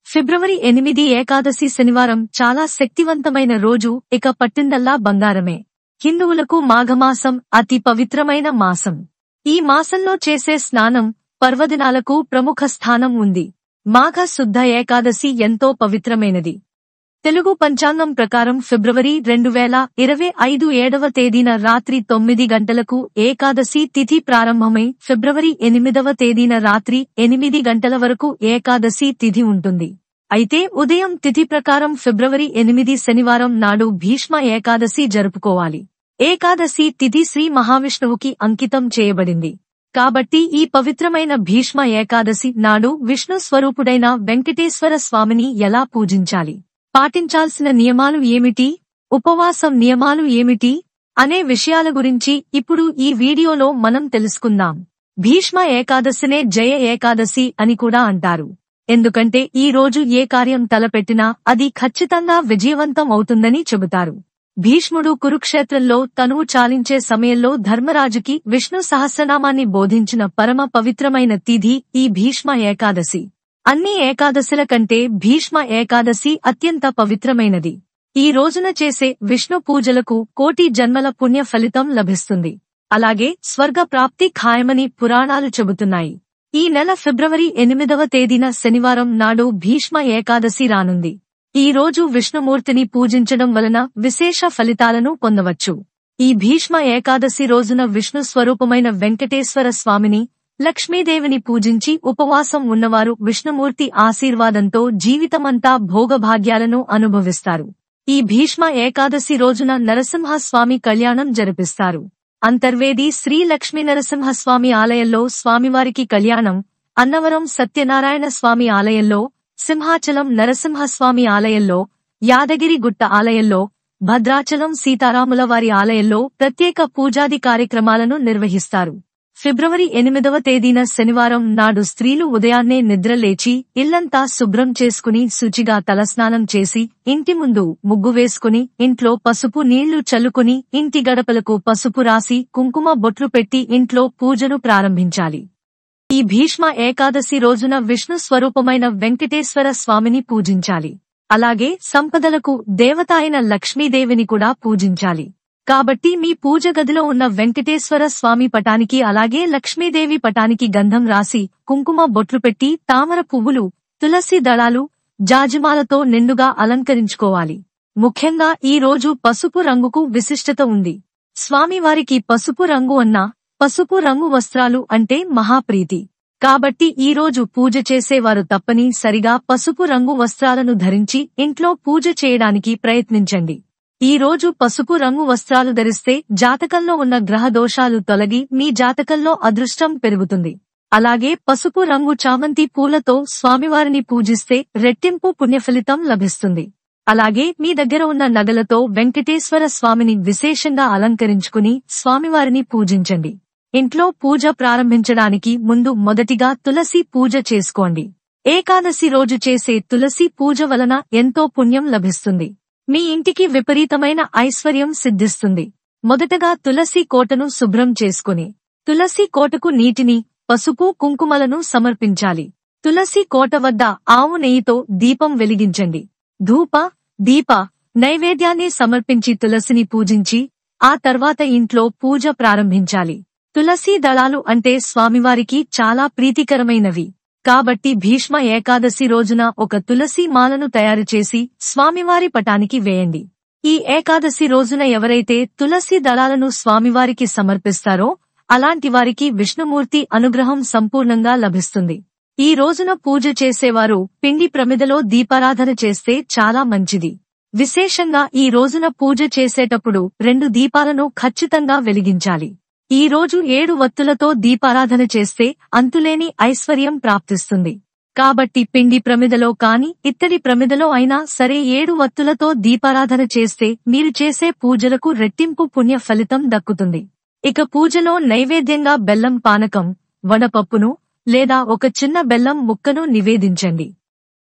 ఫిబ్రవరి 8 ఏకాదశి శనివారం చాలా శక్తివంతమైన రోజు. ఇక పట్టిందల్లా బంగారమే. హిందువులకు మాఘమాసం అతి పవిత్రమైన మాసం. ఈ మాసంలో చేసే స్నానం, పర్వదినాలకు ప్రముఖ స్థానం ఉంది. మాఘ శుద్ధ ఏకాదశి ఎంతో పవిత్రమైనది. తెలుగు పంచాంగం ప్రకారం ఫిబ్రవరి 2025 7వ తేదీన రాత్రి 9 గంటలకు ఏకాదశి తిథి ప్రారంభమై ఫిబ్రవరి 8వ తేదీన రాత్రి 8 గంటల వరకు ఏకాదశి తిథి ఉంటుంది. అయితే ఉదయం తిథి ప్రకారం ఫిబ్రవరి 8 శనివారం నాడు భీష్మ ఏకాదశి జరుపుకోవాలి. ఏకాదశి తిథి శ్రీ మహావిష్ణువుకి అంకితం చేయబడింది. కాబట్టి ఈ పవిత్రమైన భీష్మ ఏకాదశి నాడు విష్ణు స్వరూపుడైన వెంకటేశ్వర స్వామిని ఎలా పూజించాలి, పాటించాల్సిన నియమాలు ఏమిటి, ఉపవాసం నియమాలు ఏమిటి అనే విషయాల గురించి ఇప్పుడు ఈ వీడియోలో మనం తెలుసుకుందాం. భీష్మ ఏకాదశినే జయ ఏకాదశి అని కూడా అంటారు. ఎందుకంటే ఈ రోజు ఏ కార్యం తలపెట్టినా అది ఖచ్చితంగా విజయవంతం అవుతుందని చెబుతారు. భీష్ముడు కురుక్షేత్రంలో తనువు చాలించే సమయంలో ధర్మరాజుకి విష్ణు సహస్రనామాన్ని బోధించిన పరమ పవిత్రమైన తిథి ఈ భీష్మ ఏకాదశి. అన్ని ఏకాదశుల కంటే భీష్మ ఏకాదశి అత్యంత పవిత్రమైనది. ఈ రోజున చేసే విష్ణు పూజలకు కోటి జన్మల పుణ్య ఫలితం లభిస్తుంది. అలాగే స్వర్గ ప్రాప్తి ఖాయమని పురాణాలు చెబుతున్నాయి. ఈ నెల ఫిబ్రవరి 8వ తేదీన శనివారం నాడు భీష్మ ఏకాదశి రానుంది. ఈ రోజు విష్ణుమూర్తిని పూజించడం వలన విశేష ఫలితాలను పొందవచ్చు. ఈ భీష్మ ఏకాదశి రోజున విష్ణు స్వరూపమైన వెంకటేశ్వర స్వామిని, లక్ష్మీదేవిని పూజించి ఉపవాసం ఉన్నవారు విష్ణుమూర్తి ఆశీర్వాదంతో జీవితమంతా భోగభాగ్యాలను అనుభవిస్తారు. ఈ భీష్మ ఏకాదశి రోజున నరసింహస్వామి కళ్యాణం జరిపిస్తారు. అంతర్వేది శ్రీ లక్ష్మీ నరసింహస్వామి ఆలయంలో స్వామివారికి కళ్యాణం, అన్నవరం సత్యనారాయణ స్వామి ఆలయంలో, సింహాచలం నరసింహస్వామి ఆలయంలో, యాదగిరి గుట్ట ఆలయంలో, భద్రాచలం సీతారాముల వారి ఆలయంలో ప్రత్యేక పూజాది కార్యక్రమాలను నిర్వహిస్తారు. ఫిబ్రవరి 8వ తేదీన శనివారం నాడు స్త్రీలు ఉదయాన్నే నిద్రలేచి ఇల్లంతా శుభ్రం చేసుకుని శుచిగా తలస్నానం చేసి ఇంటి ముందు ముగ్గు వేసుకుని ఇంట్లో పసుపు నీళ్లు చల్లుకుని ఇంటి గడపలకు పసుపు రాసి కుంకుమ బొట్లు పెట్టి ఇంట్లో పూజను ప్రారంభించాలి. ఈ భీష్మ ఏకాదశి రోజున విష్ణు స్వరూపమైన వెంకటేశ్వర స్వామిని పూజించాలి. అలాగే సంపదలకు దేవత అయిన లక్ష్మీదేవిని కూడా పూజించాలి. కాబట్టి మీ పూజ గదిలో ఉన్న వెంకటేశ్వర స్వామి పటానికి అలాగే లక్ష్మీదేవి పటానికి గంధం రాసి కుంకుమ బొట్లు పెట్టి తామర పువ్వులు, తులసి దళాలు, జాజిమాలతో నిండుగా అలంకరించుకోవాలి. ముఖ్యంగా ఈ రోజు పసుపు రంగుకు విశిష్టత ఉంది. స్వామివారికి పసుపు రంగు అన్నా, పసుపు రంగు వస్త్రాలు అంటే మహాప్రీతి. కాబట్టి ఈ రోజు పూజ చేసేవారు తప్పనిసరిగా పసుపు రంగు వస్త్రాలను ధరించి ఇంట్లో పూజ చేయడానికి ప్రయత్నించండి. ఈ రోజు పసుపు రంగు వస్త్రాలు ధరిస్తే జాతకంలో ఉన్న గ్రహ దోషాలు తొలగి మీ జాతకంలో అదృష్టం పెరుగుతుంది. అలాగే పసుపు రంగు చామంతి పూలతో స్వామివారిని పూజిస్తే రెట్టింపు పుణ్యఫలితం లభిస్తుంది. అలాగే మీ దగ్గర ఉన్న నగలతో వెంకటేశ్వర స్వామిని విశేషంగా అలంకరించుకుని స్వామివారిని పూజించండి. ఇంట్లో పూజ ప్రారంభించడానికి ముందు మొదటిగా తులసి పూజ చేసుకోండి. ఏకాదశి రోజు చేసే తులసి పూజ వలన ఎంతో పుణ్యం లభిస్తుంది. మీ ఇంటికి విపరీతమైన ఐశ్వర్యం సిద్ధిస్తుంది. మొదటగా తులసి కోటను శుభ్రం చేసుకుని తులసి కోటకు నీటిని, పసుపు కుంకుమలను సమర్పించాలి. తులసి కోట వద్ద ఆవు నెయ్యితో దీపం వెలిగించండి. ధూప, దీప నైవేద్యాన్ని సమర్పించి తులసిని పూజించి ఆ తర్వాత ఇంట్లో పూజ ప్రారంభించాలి. తులసి దళాలు అంటే స్వామివారికి చాలా ప్రీతికరమైనవి. కాబట్టి భీష్మ ఏకాదశి రోజున ఒక తులసి మాలను తయారు చేసి స్వామివారి పటానికి వేయండి. ఈ ఏకాదశి రోజున ఎవరైతే తులసి దళాలను స్వామివారికి సమర్పిస్తారో అలాంటి వారికి విష్ణుమూర్తి అనుగ్రహం సంపూర్ణంగా లభిస్తుంది. ఈ రోజున పూజ చేసేవారు పిండి ప్రమిదలో దీపారాధన చేస్తే చాలా మంచిది. విశేషంగా ఈ రోజున పూజ చేసేటప్పుడు 2 దీపాలను ఖచ్చితంగా వెలిగించాలి. ఈ రోజు 7 వత్తులతో దీపారాధన చేస్తే అంతులేని ఐశ్వర్యం ప్రాప్తిస్తుంది. కాబట్టి పిండి ప్రమిదలో కాని ఇత్తడి ప్రమిదలో అయినా సరే 7 వత్తులతో దీపారాధన చేస్తే మీరు చేసే పూజలకు రెట్టింపు పుణ్య ఫలితం దక్కుతుంది. ఇక పూజలో నైవేద్యంగా బెల్లం పానకం, వడపప్పును లేదా ఒక చిన్న బెల్లం ముక్కను నివేదించండి.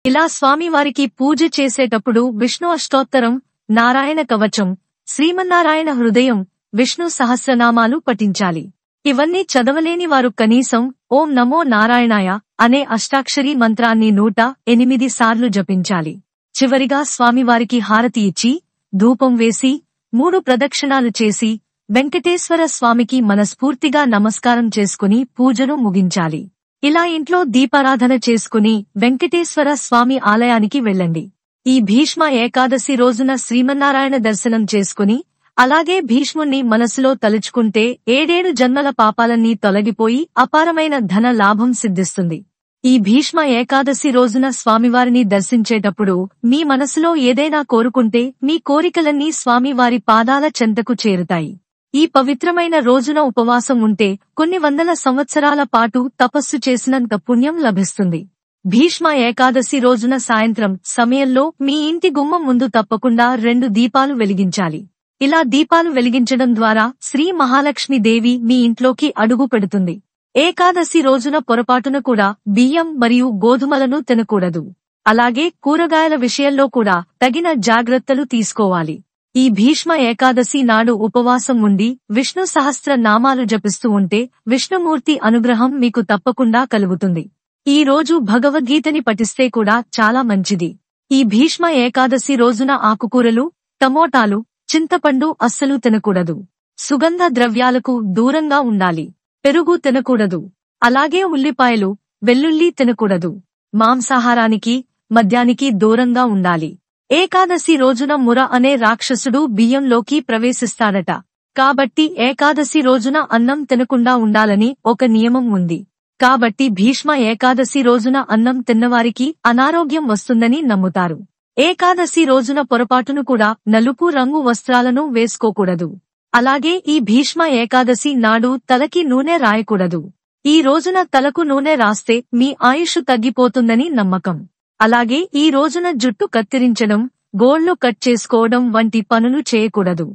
ఇలా స్వామివారికి పూజ చేసేటప్పుడు విష్ణు అష్టోత్తరం, నారాయణ కవచం, శ్రీమన్నారాయణ హృదయం, విష్ణు సహస్రనామాలు పఠించాలి. ఇవన్నీ చదవలేని వారు కనీసం ఓం నమో నారాయణాయ అనే అష్టాక్షరీ మంత్రాన్ని 108 సార్లు జపించాలి. చివరిగా స్వామివారికి హారతి ఇచ్చి, ధూపం వేసి, 3 ప్రదక్షిణాలు చేసి, వెంకటేశ్వర స్వామికి మనస్ఫూర్తిగా నమస్కారం చేసుకుని పూజను ముగించాలి. ఇలా ఇంట్లో దీపారాధన చేసుకుని వెంకటేశ్వర స్వామి ఆలయానికి వెళ్ళండి. ఈ భీష్మ ఏకాదశి రోజున శ్రీమన్నారాయణ దర్శనం చేసుకుని, అలాగే భీష్ముణ్ణి మనసులో తలుచుకుంటే 7 జన్మల పాపాలన్నీ తొలగిపోయి అపారమైన ధన లాభం సిద్ధిస్తుంది. ఈ భీష్మ ఏకాదశి రోజున స్వామివారిని దర్శించేటప్పుడు మీ మనసులో ఏదైనా కోరుకుంటే మీ కోరికలన్నీ స్వామివారి పాదాల చెంతకు చేరుతాయి. ఈ పవిత్రమైన రోజున ఉపవాసం ఉంటే కొన్ని వందల సంవత్సరాల పాటు తపస్సు చేసినంత పుణ్యం లభిస్తుంది. భీష్మ ఏకాదశి రోజున సాయంత్రం సమయంలో మీ ఇంటి గుమ్మం ముందు తప్పకుండా 2 దీపాలు వెలిగించాలి. ఇలా దీపాలు వెలిగించడం ద్వారా శ్రీ మహాలక్ష్మీదేవి మీ ఇంట్లోకి అడుగు పెడుతుంది. ఏకాదశి రోజున పొరపాటున కూడా బియ్యం మరియు గోధుమలను తినకూడదు. అలాగే కూరగాయల విషయంలో కూడా తగిన జాగ్రత్తలు తీసుకోవాలి. ఈ భీష్మ ఏకాదశి నాడు ఉపవాసం ఉండి విష్ణు సహస్ర నామాలు జపిస్తూ ఉంటే విష్ణుమూర్తి అనుగ్రహం మీకు తప్పకుండా కలుగుతుంది. ఈ రోజు భగవద్గీతని పఠిస్తే కూడా చాలా మంచిది. ఈ భీష్మ ఏకాదశి రోజున ఆకుకూరలు, టమోటాలు, చింతపండు అస్సలు తినకూడదు. సుగంధ ద్రవ్యాలకు దూరంగా ఉండాలి. పెరుగు తినకూడదు. అలాగే ఉల్లిపాయలు, వెల్లుల్లి తినకూడదు. మాంసాహారానికి, మద్యానికి దూరంగా ఉండాలి. ఏకాదశి రోజున ముర అనే రాక్షసుడు బియ్యంలోకి ప్రవేశిస్తాడట. కాబట్టి ఏకాదశి రోజున అన్నం తినకుండా ఉండాలని ఒక నియమం ఉంది. కాబట్టి భీష్మ ఏకాదశి రోజున అన్నం తిన్నవారికి అనారోగ్యం వస్తుందని నమ్ముతారు. ఏకాదశి రోజున పొరపాటును కూడా నలుపు రంగు వస్త్రాలను వేసుకోకూడదు. అలాగే ఈ భీష్మ ఏకాదశి నాడు తలకి నూనె రాయకూడదు. ఈ రోజున తలకు నూనె రాస్తే మీ ఆయుష్ తగ్గిపోతుందని నమ్మకం. అలాగే ఈ రోజున జుట్టు కత్తిరించడం, గోళ్లు కట్ చేసుకోవడం వంటి పనులు చేయకూడదు.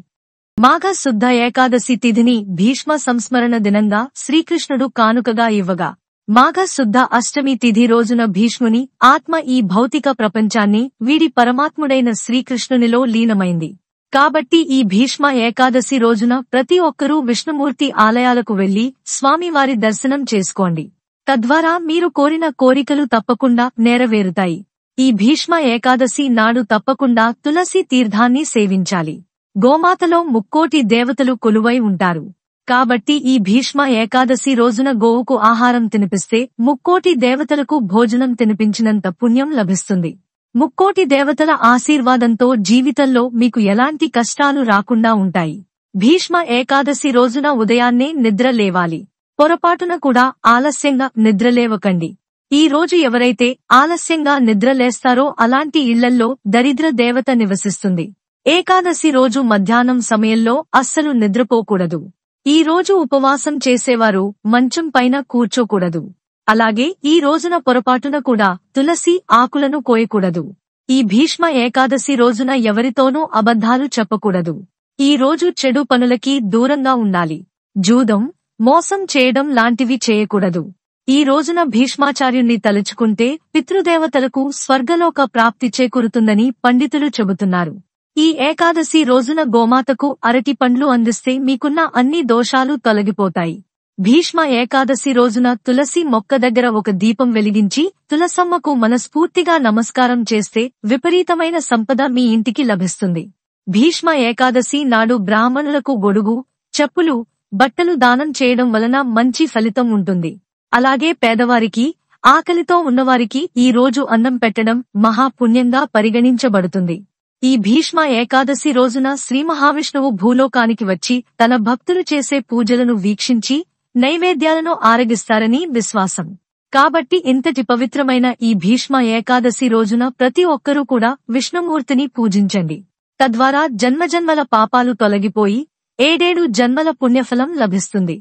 మాఘ శుద్ధ ఏకాదశి తిథిని భీష్మ సంస్మరణ దినంగా శ్రీకృష్ణుడు కానుకగా ఇవ్వగా, మాఘ శుద్ధ అష్టమి తిథి రోజున భీష్ముని ఆత్మ ఈ భౌతిక ప్రపంచాన్ని వీడి పరమాత్ముడైన శ్రీకృష్ణునిలో లీనమైంది. కాబట్టి ఈ భీష్మ ఏకాదశి రోజున ప్రతి ఒక్కరూ విష్ణుమూర్తి ఆలయాలకు వెళ్లి స్వామివారి దర్శనం చేసుకోండి. తద్వారా మీరు కోరిన కోరికలు తప్పకుండా నెరవేరుతాయి. ఈ భీష్మ ఏకాదశి నాడు తప్పకుండా తులసి తీర్థాన్ని సేవించాలి. గోమాతలో 3,00,00,000 దేవతలు కొలువై ఉంటారు. కాబట్టి ఈ భీష్మ ఏకాదశి రోజున గోవుకు ఆహారం తినిపిస్తే 3,00,00,000 దేవతలకు భోజనం తినిపించినంత పుణ్యం లభిస్తుంది. 3,00,00,000 దేవతల ఆశీర్వాదంతో జీవితంలో మీకు ఎలాంటి కష్టాలు రాకుండా ఉంటాయి. భీష్మ ఏకాదశి రోజున ఉదయాన్నే నిద్ర లేవాలి. పొరపాటున కూడా ఆలస్యంగా నిద్రలేవకండి. ఈ రోజు ఎవరైతే ఆలస్యంగా నిద్రలేస్తారో అలాంటి ఇళ్లల్లో దరిద్ర దేవత నివసిస్తుంది. ఏకాదశి రోజు మధ్యాహ్నం సమయంలో అస్సలు నిద్రపోకూడదు. ఈ రోజు ఉపవాసం చేసేవారు మంచం పైన కూర్చోకూడదు. అలాగే ఈ రోజున పొరపాటున కూడా తులసి ఆకులను కోయకూడదు. ఈ భీష్మ ఏకాదశి రోజున ఎవరితోనూ అబద్ధాలు చెప్పకూడదు. ఈ రోజు చెడు పనులకి దూరంగా ఉండాలి. జూదం, మోసం చేయడం లాంటివి చేయకూడదు. ఈ రోజున భీష్మాచార్యుణ్ణి తలుచుకుంటే పితృదేవతలకు స్వర్గలోక ప్రాప్తి చేకూరుతుందని పండితులు చెబుతున్నారు. ఈ ఏకాదశి రోజున గోమాతకు అరటి పండ్లు అందిస్తే మీకున్న అన్ని దోషాలు తొలగిపోతాయి. భీష్మ ఏకాదశి రోజున తులసి మొక్క దగ్గర ఒక దీపం వెలిగించి తులసమ్మకు మనస్ఫూర్తిగా నమస్కారం చేస్తే విపరీతమైన సంపద మీ ఇంటికి లభిస్తుంది. భీష్మ ఏకాదశి నాడు బ్రాహ్మణులకు గొడుగు, చెప్పులు, బట్టలు దానం చేయడం వలన మంచి ఫలితం ఉంటుంది. అలాగే పేదవారికి, ఆకలితో ఉన్నవారికి ఈ రోజు అన్నం పెట్టడం మహాపుణ్యంగా పరిగణించబడుతుంది. ఈ భీష్మ ఏకాదశి రోజున శ్రీ మహావిష్ణువు భూలోకానికి వచ్చి తన భక్తులు చేసే పూజలను వీక్షించి నైవేద్యాలను ఆరగిస్తారని విశ్వాసం. కాబట్టి ఇంతటి పవిత్రమైన ఈ భీష్మ ఏకాదశి రోజున ప్రతి ఒక్కరూ కూడా విష్ణుమూర్తిని పూజించండి. తద్వారా జన్మజన్మల పాపాలు తొలగిపోయి 7 జన్మల పుణ్యఫలం లభిస్తుంది.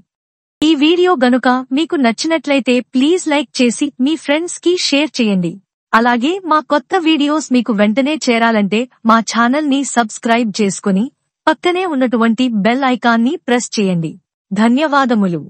ఈ వీడియో గనుక మీకు నచ్చినట్లయితే ప్లీజ్ లైక్ చేసి మీ ఫ్రెండ్స్ కి షేర్ చేయండి. అలాగే మా కొత్త వీడియోస్ మీకు వెంటనే చేరాలంటే మా ఛానల్ ని సబ్స్క్రైబ్ చేసుకుని పక్కనే ఉన్నటువంటి బెల్ ఐకాన్ ని ప్రెస్ చేయండి. ధన్యవాదములు.